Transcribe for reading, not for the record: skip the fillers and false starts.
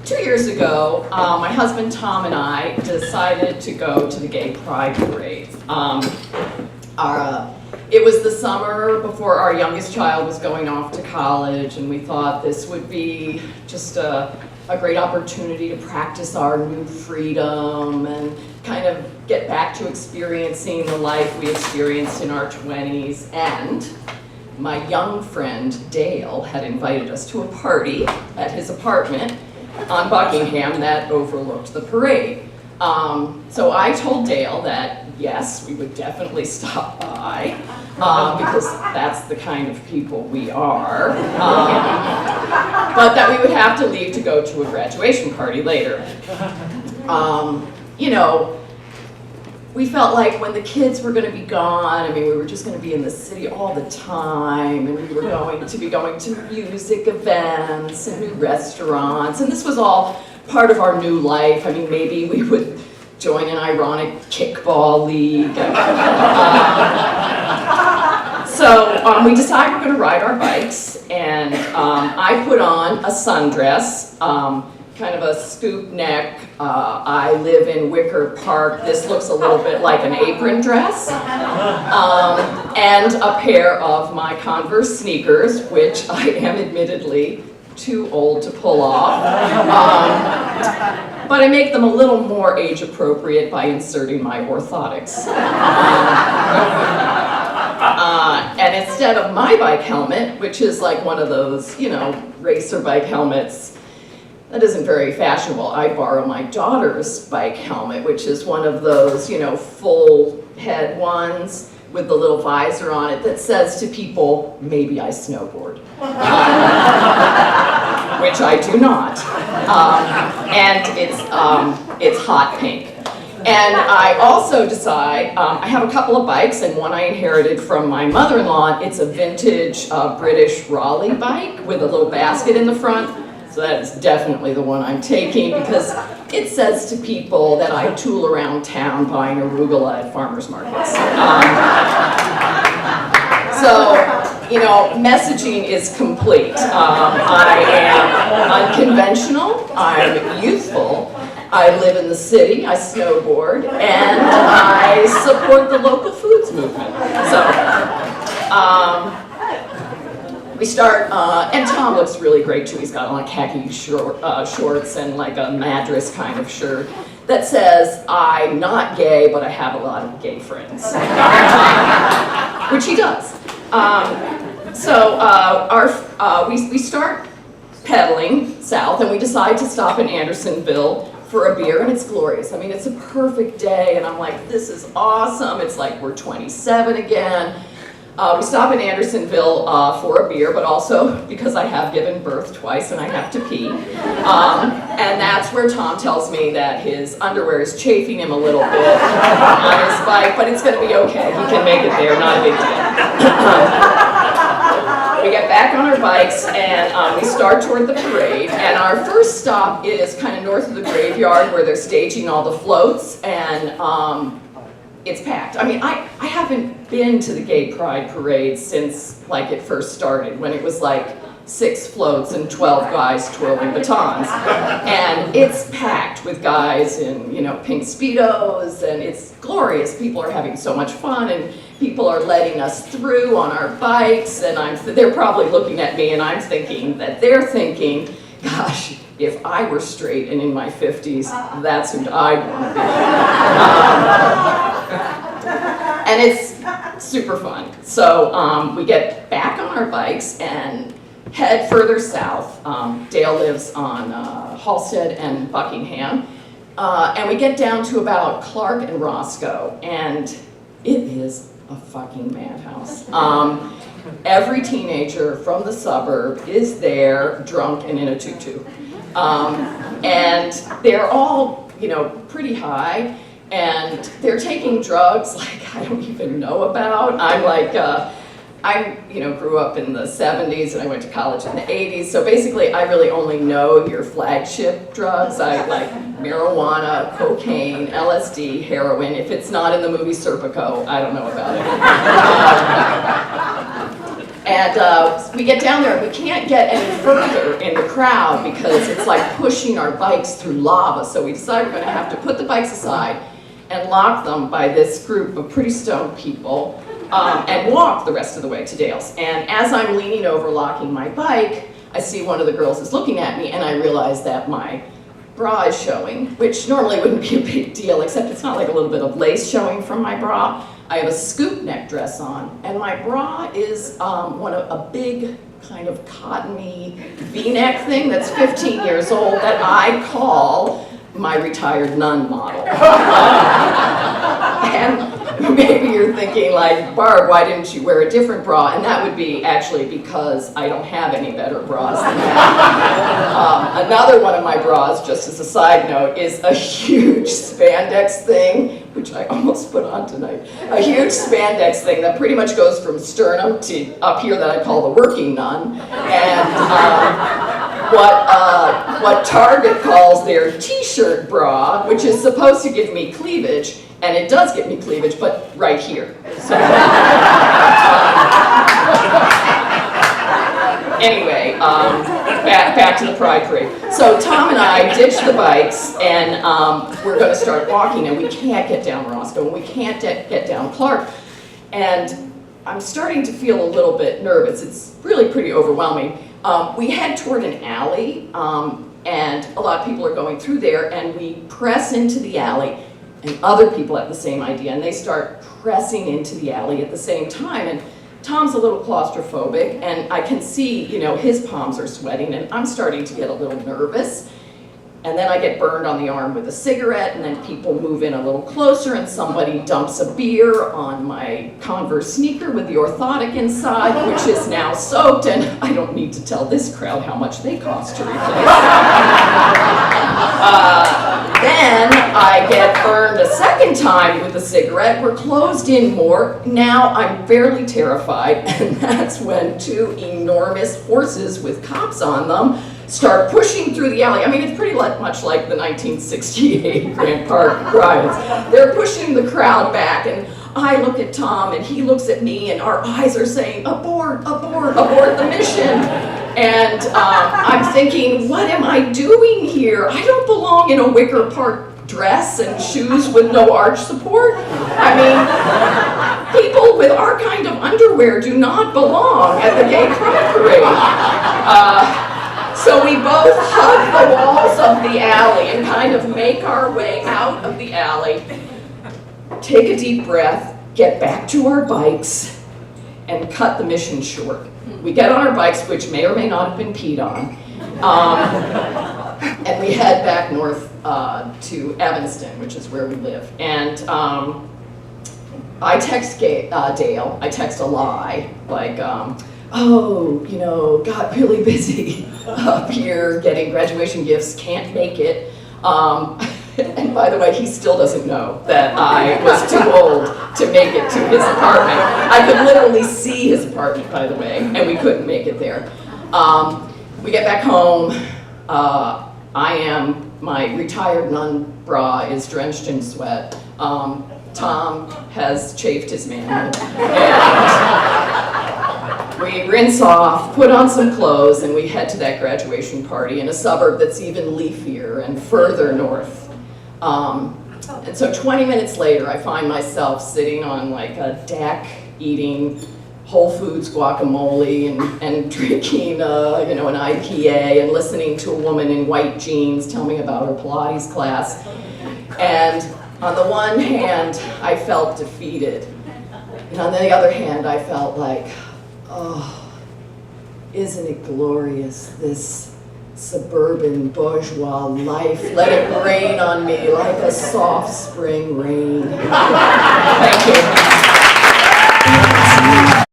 2 years ago, my husband Tom and I decided to go to the Gay Pride Parade. It was the summer before our youngest child was going off to college, and we thought this would be just a great opportunity to practice our new freedom and kind of get back to experiencing the life we experienced in our 20s. And my young friend Dale had invited us to a party at his apartment on Buckingham that overlooked the parade. So I told Dale that yes, we would definitely stop by because that's the kind of people we are, but that we would have to leave to go to a graduation party later. You know, we felt like when the kids were going to be gone, I mean, we were just going to be in the city all the time, and we were going to be going to music events and new restaurants, and this was all part of our new life. I mean, maybe we would join an ironic kickball league. So we decided we're going to ride our bikes, and I put on a sundress, kind of a scoop neck. I live in Wicker Park. This looks a little bit like an apron dress. And a pair of my Converse sneakers, which I am admittedly too old to pull off. But I make them a little more age appropriate by inserting my orthotics. And instead of my bike helmet, which is like one of those, you know, racer bike helmets, that isn't very fashionable. I borrow my daughter's bike helmet, which is one of those, you know, full head ones with the little visor on it that says to people, maybe I snowboard. Which I do not. And it's hot pink. And I also decide, I have a couple of bikes, and one I inherited from my mother-in-law. It's a vintage British Raleigh bike with a little basket in the front. So that is definitely the one I'm taking because it says to people that I tool around town buying arugula at farmers markets. So, you know, messaging is complete. I am unconventional, I'm youthful, I live in the city, I snowboard, and I support the local foods movement. So, we start, and Tom looks really great too. He's got on khaki shorts and like a Madras kind of shirt that says, I'm not gay, but I have a lot of gay friends. Which he does. We start pedaling south, and we decide to stop in Andersonville for a beer, and it's glorious. I mean, it's a perfect day, and I'm like, this is awesome. It's like we're 27 again. We stop in Andersonville for a beer, but also because I have given birth twice and I have to pee. And that's where Tom tells me that his underwear is chafing him a little bit on his bike, but it's going to be okay. He can make it there, not a big deal. We get back on our bikes and we start toward the parade. And our first stop is kind of north of the graveyard where they're staging all the floats, and it's packed. I mean, I haven't been to the Gay Pride Parade since like it first started, when it was like 6 floats and 12 guys twirling batons. And it's packed with guys in, you know, pink Speedos, and it's glorious. People are having so much fun, and people are letting us through on our bikes, and they're probably looking at me, and I'm thinking that they're thinking, gosh, if I were straight and in my 50s, that's who I'd want to be. And it's super fun. So we get back on our bikes and head further south. Dale lives on Halstead and Buckingham. And we get down to about Clark and Roscoe, and it is a fucking madhouse. Every teenager from the suburb is there, drunk and in a tutu. And they're all, you know, pretty high, and they're taking drugs like I don't even know about. I'm like, I grew up in the 70s and I went to college in the 80s, so basically I really only know your flagship drugs. I like marijuana, cocaine, LSD, heroin. If it's not in the movie Serpico, I don't know about it. And we get down there and we can't get any further in the crowd because it's like pushing our bikes through lava. So we decide we're going to have to put the bikes aside and lock them by this group of pretty stoned people and walk the rest of the way to Dale's. And as I'm leaning over locking my bike, I see one of the girls is looking at me and I realize that my bra is showing, which normally wouldn't be a big deal, except it's not like a little bit of lace showing from my bra. I have a scoop neck dress on, and my bra is a big kind of cottony V-neck thing that's 15 years old that I call my retired nun model. And maybe you're thinking like, Barb, why didn't you wear a different bra? And that would be actually because I don't have any better bras than that. Another one of my bras, just as a side note, is a huge spandex thing, which I almost put on tonight. A huge spandex thing that pretty much goes from sternum to up here that I call the working nun. And what Target calls their t-shirt bra, which is supposed to give me cleavage, and it does give me cleavage, but right here. So, anyway, back to the Pride Parade. So Tom and I ditched the bikes, and we're going to start walking, and we can't get down Roscoe, and we can't get down Clark. And I'm starting to feel a little bit nervous. It's really pretty overwhelming. We head toward an alley, and a lot of people are going through there, and we press into the alley, and other people have the same idea, and they start pressing into the alley at the same time. And Tom's a little claustrophobic, and I can see, his palms are sweating, and I'm starting to get a little nervous. And then I get burned on the arm with a cigarette, and then people move in a little closer, and somebody dumps a beer on my Converse sneaker with the orthotic inside, which is now soaked, and I don't need to tell this crowd how much they cost to replace. Then I get burned a second time with a cigarette. We're closed in more. Now I'm fairly terrified, and that's when two enormous horses with cops on them start pushing through the alley. I mean, it's pretty much like the 1968 Grant Park riots. They're pushing the crowd back, and I look at Tom, and he looks at me, and our eyes are saying, abort, abort, abort the mission. And I'm thinking, what am I doing here? I don't belong in a Wicker Park dress and shoes with no arch support. I mean, people with our kind of underwear do not belong at the Gay Pride Parade. So we both hug the walls of the alley and kind of make our way out of the alley, take a deep breath, get back to our bikes, and cut the mission short. We get on our bikes, which may or may not have been peed on, and we head back north to Evanston, which is where we live. And I text Dale, I text a lie, like, got really busy up here getting graduation gifts, can't make it. And by the way, he still doesn't know that I was too old to make it to his apartment. I could literally see his apartment, by the way, and we couldn't make it there. We get back home. My retired nun bra is drenched in sweat. Tom has chafed his man. And we rinse off, put on some clothes, and we head to that graduation party in a suburb that's even leafier and further north. And so 20 minutes later, I find myself sitting on like a deck eating Whole Foods guacamole and drinking, an IPA and listening to a woman in white jeans tell me about her Pilates class. And on the one hand, I felt defeated. And on the other hand, I felt like, oh, isn't it glorious, this suburban bourgeois life? Let it rain on me like a soft spring rain. Thank you.